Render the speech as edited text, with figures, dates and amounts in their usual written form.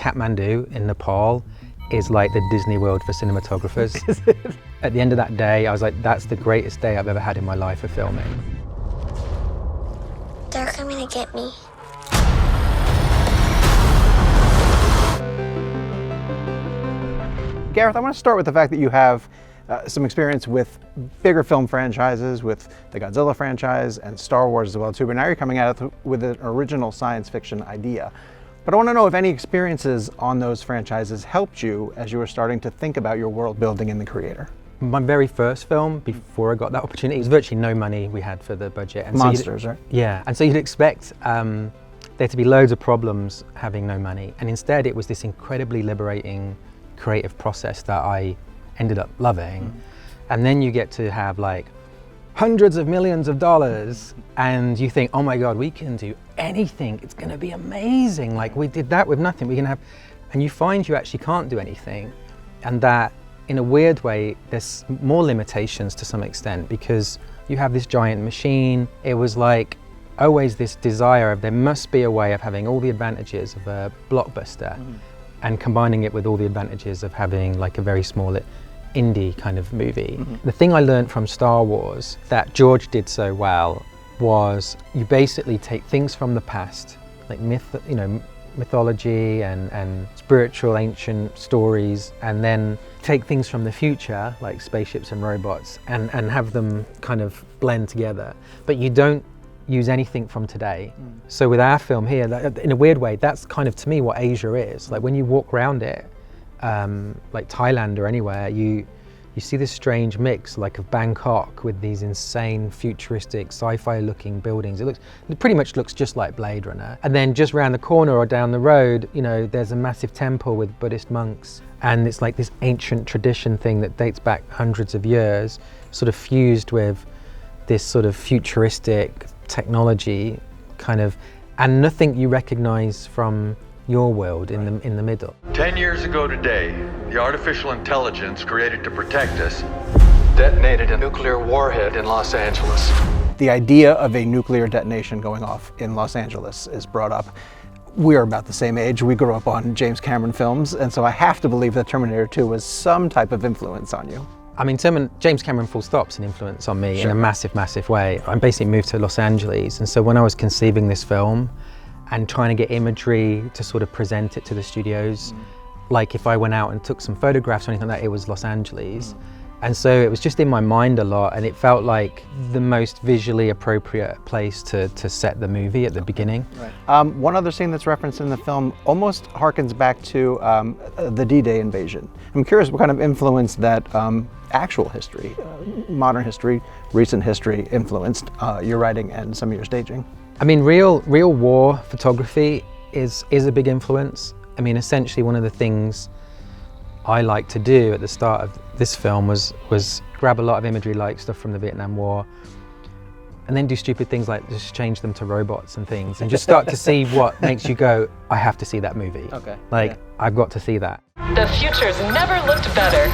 Kathmandu in Nepal is like the Disney World for cinematographers. At the end of that day, I was like, that's the greatest day I've ever had in my life for filming. They're coming to get me. Gareth, I want to start with the fact that you have some experience with bigger film franchises, with the Godzilla franchise and Star Wars as well too, but now you're coming at it with an original science fiction idea. But I want to know if any experiences on those franchises helped you as you were starting to think about your world building and the creator. My very first film, before I got that opportunity, it was virtually no money we had for the budget. And Monsters, so right? Yeah, and so you'd expect there to be loads of problems having no money. And instead it was this incredibly liberating creative process that I ended up loving. And then you get to have like hundreds of millions of dollars and you think, oh my God, we can do anything. It's gonna be amazing. Like we did that with nothing. We can have, and you find you actually can't do anything. And that in a weird way, there's more limitations to some extent because you have this giant machine. It was like always this desire of there must be a way of having all the advantages of a blockbuster and combining it with all the advantages of having like a very small indie kind of movie. The thing I learned from Star Wars that George did so well was you basically take things from the past, like mythology and spiritual ancient stories, and then take things from the future, like spaceships and robots, and have them kind of blend together. But you don't use anything from today. So with our film here, in a weird way, that's kind of to me what Asia is. Like when you walk around it, like Thailand or anywhere, you see this strange mix like of Bangkok with these insane futuristic sci-fi looking buildings. It pretty much looks just like Blade Runner. And then just around the corner or down the road, you know, there's a massive temple with Buddhist monks. And it's like this ancient tradition thing that dates back hundreds of years, sort of fused with this sort of futuristic technology kind of, and nothing you recognize from your world in the middle. 10 years ago today, the artificial intelligence created to protect us detonated a nuclear warhead in Los Angeles. The idea of a nuclear detonation going off in Los Angeles is brought up. We're about the same age. We grew up on James Cameron films, and so I have to believe that Terminator 2 was some type of influence on you. I mean, James Cameron full stop's an influence on me in a massive, massive way. I basically moved to Los Angeles, and so when I was conceiving this film and trying to get imagery to sort of present it to the studios, like if I went out and took some photographs or anything like that, it was Los Angeles. And so it was just in my mind a lot, and it felt like the most visually appropriate place to set the movie at the beginning. One other scene that's referenced in the film almost harkens back to the D-Day invasion. I'm curious what kind of influence that actual history, modern history, recent history influenced your writing and some of your staging. I mean, real war photography is a big influence. I mean, essentially one of the things I like to do at the start of this film was grab a lot of imagery like stuff from the Vietnam War and then do stupid things like just change them to robots and things and just start to see what makes you go, I have to see that movie. Okay. Like, I've got to see that. The future's never looked better.